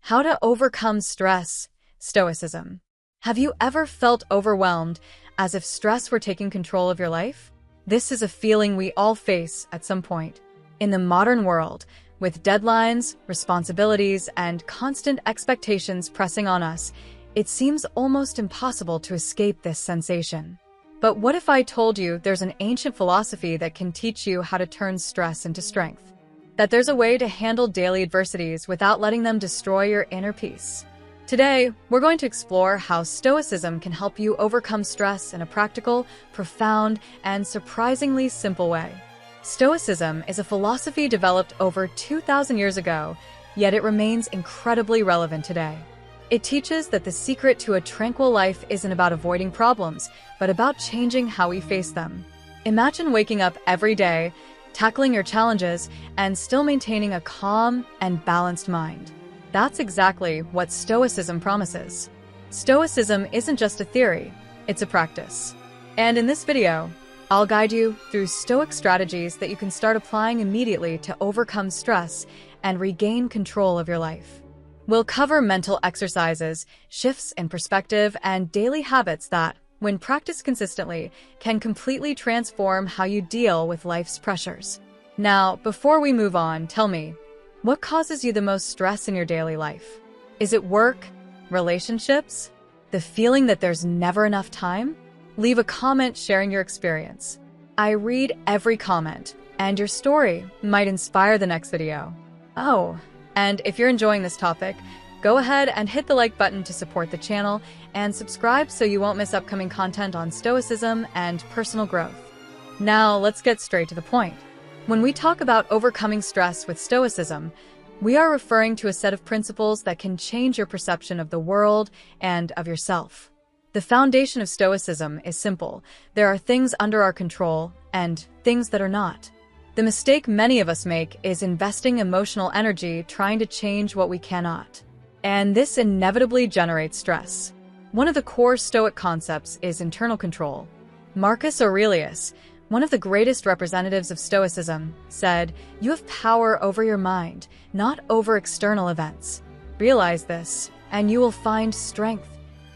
How to overcome stress, Stoicism. Have you ever felt overwhelmed, as if stress were taking control of your life? This is a feeling we all face at some point. In the modern world, with deadlines, responsibilities, and constant expectations pressing on us, it seems almost impossible to escape this sensation. But what if I told you there's an ancient philosophy that can teach you how to turn stress into strength? That there's a way to handle daily adversities without letting them destroy your inner peace. Today, we're going to explore how Stoicism can help you overcome stress in a practical, profound, and surprisingly simple way. Stoicism is a philosophy developed over 2,000 years ago, yet it remains incredibly relevant today. It teaches that the secret to a tranquil life isn't about avoiding problems, but about changing how we face them. Imagine waking up every day, tackling your challenges, and still maintaining a calm and balanced mind. That's exactly what Stoicism promises. Stoicism isn't just a theory, it's a practice. And in this video, I'll guide you through Stoic strategies that you can start applying immediately to overcome stress and regain control of your life. We'll cover mental exercises, shifts in perspective, and daily habits that, when practiced consistently, can completely transform how you deal with life's pressures. Now, before we move on, tell me, what causes you the most stress in your daily life? Is it work, relationships, the feeling that there's never enough time? Leave a comment sharing your experience. I read every comment, and your story might inspire the next video. Oh, and if you're enjoying this topic, go ahead and hit the like button to support the channel and subscribe so you won't miss upcoming content on Stoicism and personal growth. Now, let's get straight to the point. When we talk about overcoming stress with Stoicism, we are referring to a set of principles that can change your perception of the world and of yourself. The foundation of Stoicism is simple. There are things under our control and things that are not. The mistake many of us make is investing emotional energy trying to change what we cannot. And this inevitably generates stress. One of the core Stoic concepts is internal control. Marcus Aurelius, one of the greatest representatives of Stoicism, said, "You have power over your mind, not over external events. Realize this, and you will find strength."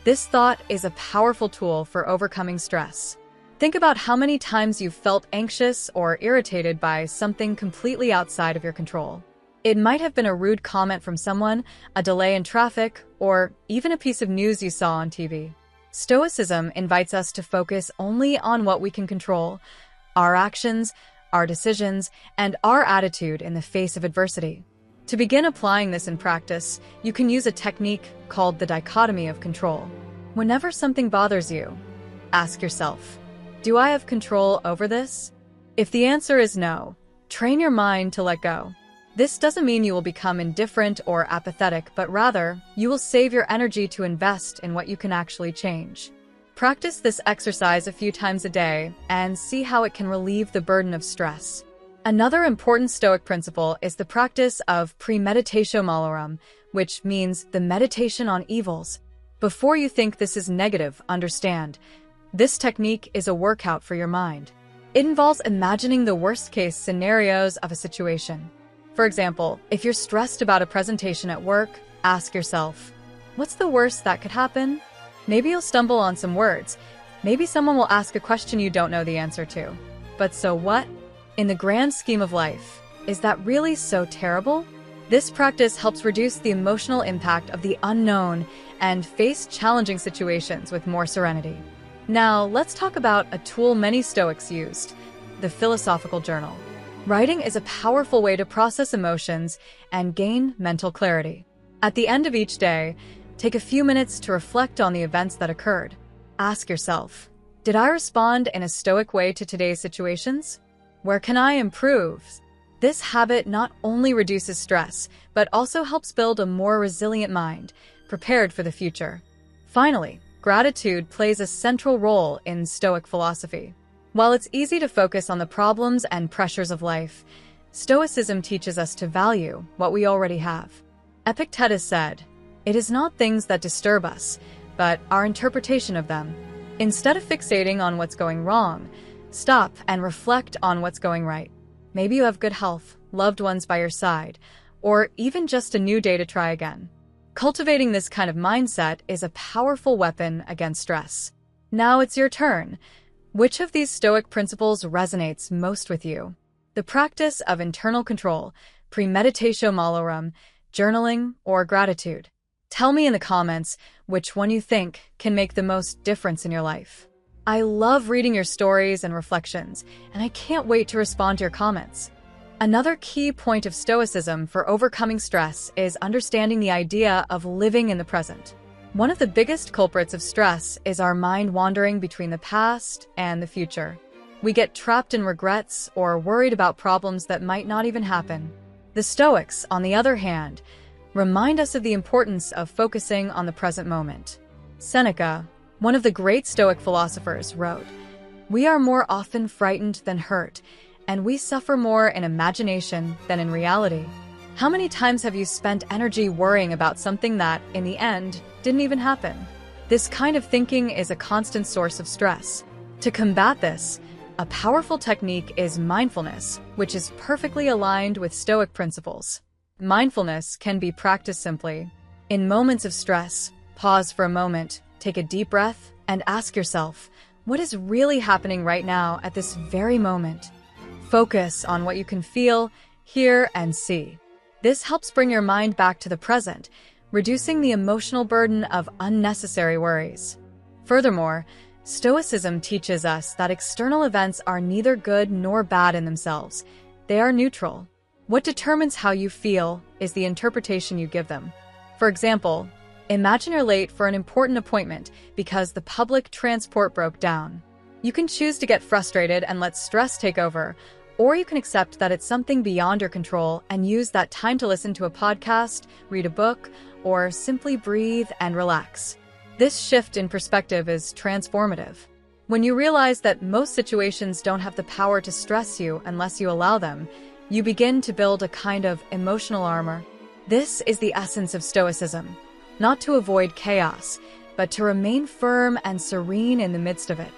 This thought is a powerful tool for overcoming stress. Think about how many times you've felt anxious or irritated by something completely outside of your control. It might have been a rude comment from someone, a delay in traffic, or even a piece of news you saw on TV. Stoicism invites us to focus only on what we can control: our actions, our decisions, and our attitude in the face of adversity. To begin applying this in practice, you can use a technique called the dichotomy of control. Whenever something bothers you, ask yourself, do I have control over this? If the answer is no, train your mind to let go. This doesn't mean you will become indifferent or apathetic, but rather, you will save your energy to invest in what you can actually change. Practice this exercise a few times a day and see how it can relieve the burden of stress. Another important Stoic principle is the practice of premeditatio malorum, which means the meditation on evils. Before you think this is negative, understand, this technique is a workout for your mind. It involves imagining the worst-case scenarios of a situation. For example, if you're stressed about a presentation at work, ask yourself, what's the worst that could happen? Maybe you'll stumble on some words. Maybe someone will ask a question you don't know the answer to. But so what? In the grand scheme of life, is that really so terrible? This practice helps reduce the emotional impact of the unknown and face challenging situations with more serenity. Now, let's talk about a tool many Stoics used, the philosophical journal. Writing is a powerful way to process emotions and gain mental clarity. At the end of each day, take a few minutes to reflect on the events that occurred. Ask yourself, did I respond in a Stoic way to today's situations? Where can I improve? This habit not only reduces stress, but also helps build a more resilient mind, prepared for the future. Finally, gratitude plays a central role in Stoic philosophy. While it's easy to focus on the problems and pressures of life, Stoicism teaches us to value what we already have. Epictetus said, "It is not things that disturb us, but our interpretation of them." Instead of fixating on what's going wrong, stop and reflect on what's going right. Maybe you have good health, loved ones by your side, or even just a new day to try again. Cultivating this kind of mindset is a powerful weapon against stress. Now it's your turn. Which of these Stoic principles resonates most with you? The practice of internal control, premeditatio malorum, journaling, or gratitude? Tell me in the comments which one you think can make the most difference in your life. I love reading your stories and reflections, and I can't wait to respond to your comments. Another key point of Stoicism for overcoming stress is understanding the idea of living in the present. One of the biggest culprits of stress is our mind wandering between the past and the future. We get trapped in regrets or worried about problems that might not even happen. The Stoics, on the other hand, remind us of the importance of focusing on the present moment. Seneca, one of the great Stoic philosophers, wrote, "We are more often frightened than hurt, and we suffer more in imagination than in reality." How many times have you spent energy worrying about something that, in the end, didn't even happen? This kind of thinking is a constant source of stress. To combat this, a powerful technique is mindfulness, which is perfectly aligned with Stoic principles. Mindfulness can be practiced simply. In moments of stress, pause for a moment, take a deep breath, and ask yourself, what is really happening right now at this very moment? Focus on what you can feel, hear, and see. This helps bring your mind back to the present, reducing the emotional burden of unnecessary worries. Furthermore, Stoicism teaches us that external events are neither good nor bad in themselves. They are neutral. What determines how you feel is the interpretation you give them. For example, imagine you're late for an important appointment because the public transport broke down. You can choose to get frustrated and let stress take over, or you can accept that it's something beyond your control and use that time to listen to a podcast, read a book, or simply breathe and relax. This shift in perspective is transformative. When you realize that most situations don't have the power to stress you unless you allow them, you begin to build a kind of emotional armor. This is the essence of Stoicism, not to avoid chaos, but to remain firm and serene in the midst of it.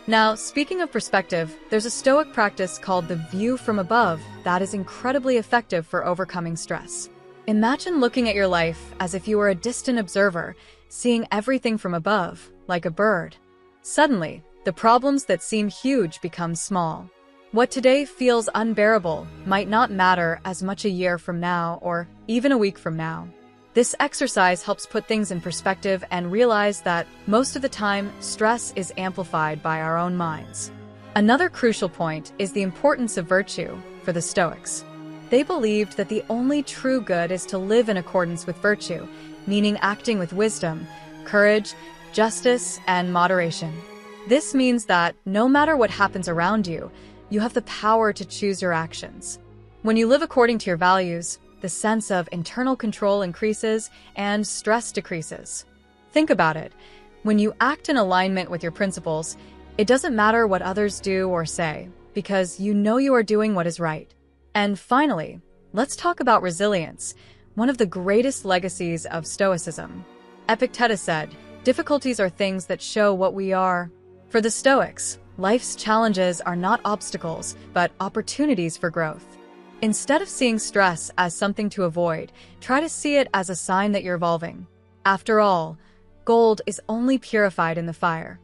Now, speaking of perspective, there's a Stoic practice called the view from above that is incredibly effective for overcoming stress. Imagine looking at your life as if you were a distant observer, seeing everything from above, like a bird. Suddenly, the problems that seem huge become small. What today feels unbearable might not matter as much a year from now or even a week from now. This exercise helps put things in perspective and realize that most of the time, stress is amplified by our own minds. Another crucial point is the importance of virtue for the Stoics. They believed that the only true good is to live in accordance with virtue, meaning acting with wisdom, courage, justice, and moderation. This means that no matter what happens around you, you have the power to choose your actions. When you live according to your values, the sense of internal control increases and stress decreases. Think about it. When you act in alignment with your principles, it doesn't matter what others do or say, because you know you are doing what is right. And finally, let's talk about resilience, one of the greatest legacies of Stoicism. Epictetus said, "Difficulties are things that show what we are." For the Stoics, life's challenges are not obstacles, but opportunities for growth. Instead of seeing stress as something to avoid, try to see it as a sign that you're evolving. After all, gold is only purified in the fire.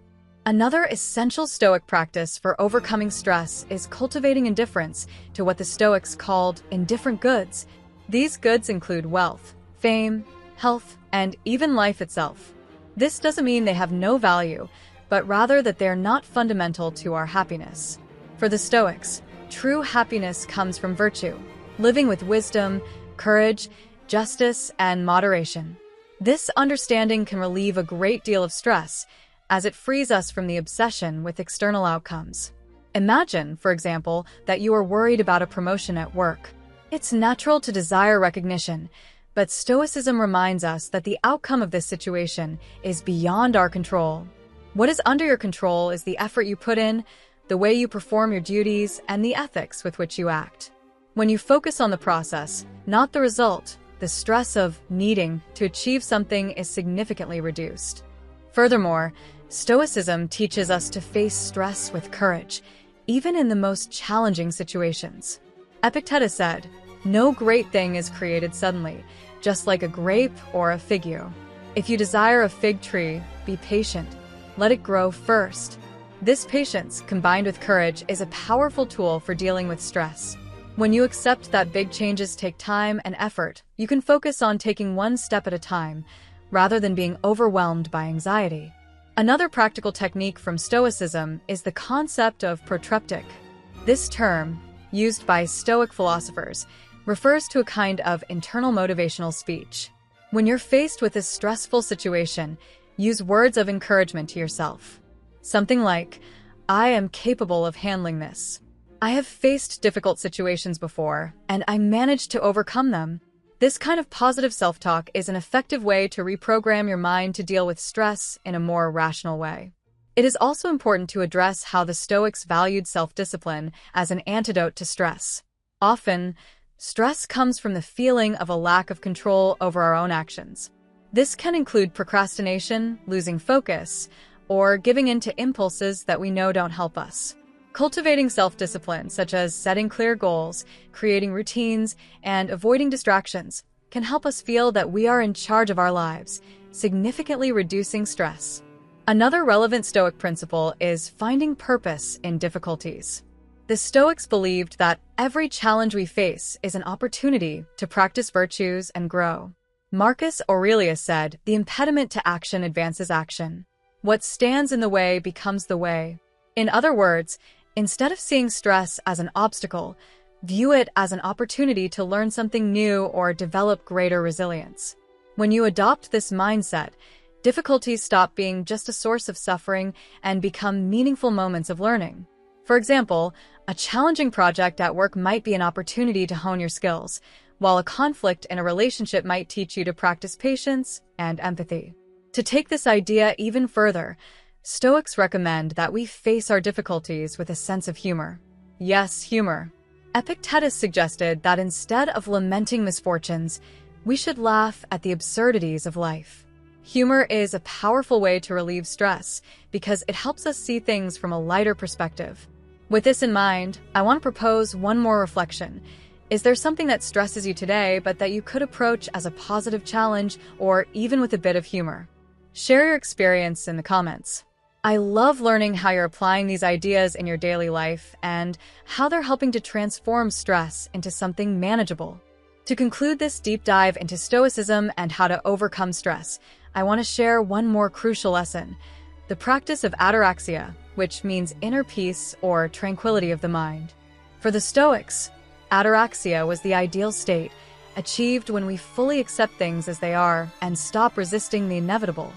Another essential Stoic practice for overcoming stress is cultivating indifference to what the Stoics called indifferent goods. These goods include wealth, fame, health, and even life itself. This doesn't mean they have no value, but rather that they're not fundamental to our happiness. For the Stoics, true happiness comes from virtue, living with wisdom, courage, justice, and moderation. This understanding can relieve a great deal of stress, as it frees us from the obsession with external outcomes. Imagine, for example, that you are worried about a promotion at work. It's natural to desire recognition, but Stoicism reminds us that the outcome of this situation is beyond our control. What is under your control is the effort you put in, the way you perform your duties, and the ethics with which you act. When you focus on the process, not the result, the stress of needing to achieve something is significantly reduced. Furthermore, Stoicism teaches us to face stress with courage, even in the most challenging situations. Epictetus said, "No great thing is created suddenly. just like a grape or a fig. If you desire a fig tree, be patient. Let it grow first. This patience, combined with courage, is a powerful tool for dealing with stress. When you accept that big changes take time and effort, you can focus on taking one step at a time, rather than being overwhelmed by anxiety. Another practical technique from Stoicism is the concept of protreptic. This term, used by Stoic philosophers, refers to a kind of internal motivational speech. When you're faced with a stressful situation, use words of encouragement to yourself. Something like, "I am capable of handling this. I have faced difficult situations before, and I managed to overcome them." This kind of positive self-talk is an effective way to reprogram your mind to deal with stress in a more rational way. It is also important to address how the Stoics valued self-discipline as an antidote to stress. Often, stress comes from the feeling of a lack of control over our own actions. This can include procrastination, losing focus, or giving in to impulses that we know don't help us. Cultivating self-discipline, such as setting clear goals, creating routines, and avoiding distractions, can help us feel that we are in charge of our lives, significantly reducing stress. Another relevant Stoic principle is finding purpose in difficulties. The Stoics believed that every challenge we face is an opportunity to practice virtues and grow. Marcus Aurelius said, "The impediment to action advances action. What stands in the way becomes the way." In other words, instead of seeing stress as an obstacle, view it as an opportunity to learn something new or develop greater resilience. When you adopt this mindset, difficulties stop being just a source of suffering and become meaningful moments of learning. For example, a challenging project at work might be an opportunity to hone your skills, while a conflict in a relationship might teach you to practice patience and empathy. To take this idea even further, Stoics recommend that we face our difficulties with a sense of humor. Yes, humor. Epictetus suggested that instead of lamenting misfortunes, we should laugh at the absurdities of life. Humor is a powerful way to relieve stress because it helps us see things from a lighter perspective. With this in mind, I want to propose one more reflection. Is there something that stresses you today, but that you could approach as a positive challenge or even with a bit of humor? Share your experience in the comments. I love learning how you're applying these ideas in your daily life and how they're helping to transform stress into something manageable. To conclude this deep dive into Stoicism and how to overcome stress, I want to share one more crucial lesson: the practice of ataraxia, which means inner peace or tranquility of the mind. For the Stoics, ataraxia was the ideal state, achieved when we fully accept things as they are and stop resisting the inevitable.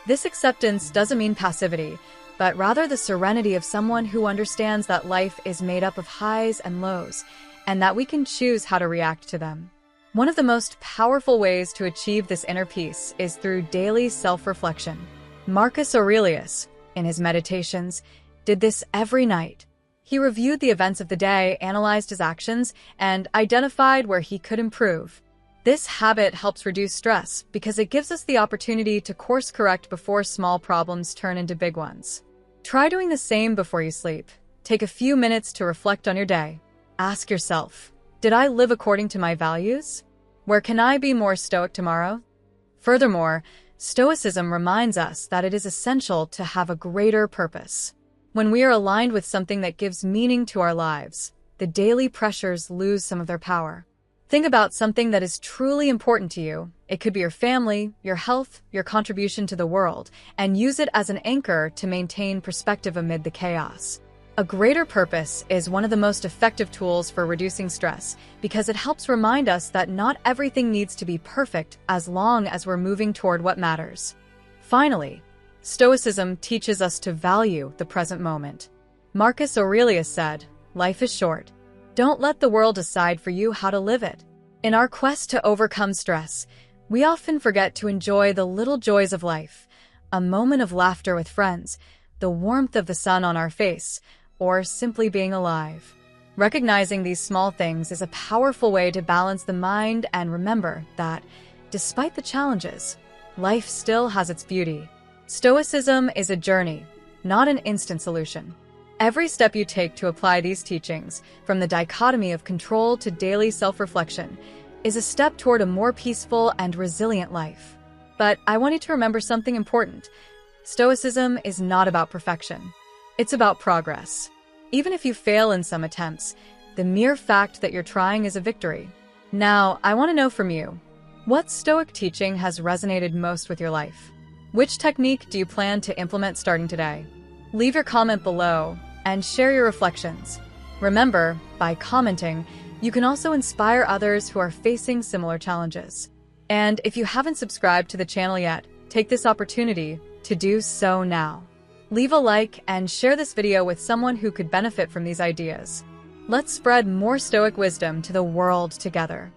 This acceptance doesn't mean passivity, but rather the serenity of someone who understands that life is made up of highs and lows, and that we can choose how to react to them. One of the most powerful ways to achieve this inner peace is through daily self-reflection. Marcus Aurelius, in his meditations, did this every night. He reviewed the events of the day, analyzed his actions, and identified where he could improve. This habit helps reduce stress because it gives us the opportunity to course correct before small problems turn into big ones. Try doing the same before you sleep. Take a few minutes to reflect on your day. Ask yourself, did I live according to my values? Where can I be more stoic tomorrow? Furthermore, Stoicism reminds us that it is essential to have a greater purpose. When we are aligned with something that gives meaning to our lives, the daily pressures lose some of their power. Think about something that is truly important to you. It could be your family, your health, your contribution to the world, and use it as an anchor to maintain perspective amid the chaos. A greater purpose is one of the most effective tools for reducing stress because it helps remind us that not everything needs to be perfect as long as we're moving toward what matters. Finally, Stoicism teaches us to value the present moment. Marcus Aurelius said, "Life is short. Don't let the world decide for you how to live it." In our quest to overcome stress, we often forget to enjoy the little joys of life, a moment of laughter with friends, the warmth of the sun on our face, or simply being alive. Recognizing these small things is a powerful way to balance the mind and remember that, despite the challenges, life still has its beauty. Stoicism is a journey, not an instant solution. Every step you take to apply these teachings, from the dichotomy of control to daily self-reflection, is a step toward a more peaceful and resilient life. But I want you to remember something important. Stoicism is not about perfection. It's about progress. Even if you fail in some attempts, the mere fact that you're trying is a victory. Now, I want to know from you, what Stoic teaching has resonated most with your life? Which technique do you plan to implement starting today? Leave your comment below and share your reflections. Remember, by commenting, you can also inspire others who are facing similar challenges. And if you haven't subscribed to the channel yet, take this opportunity to do so now. Leave a like and share this video with someone who could benefit from these ideas. Let's spread more Stoic wisdom to the world together.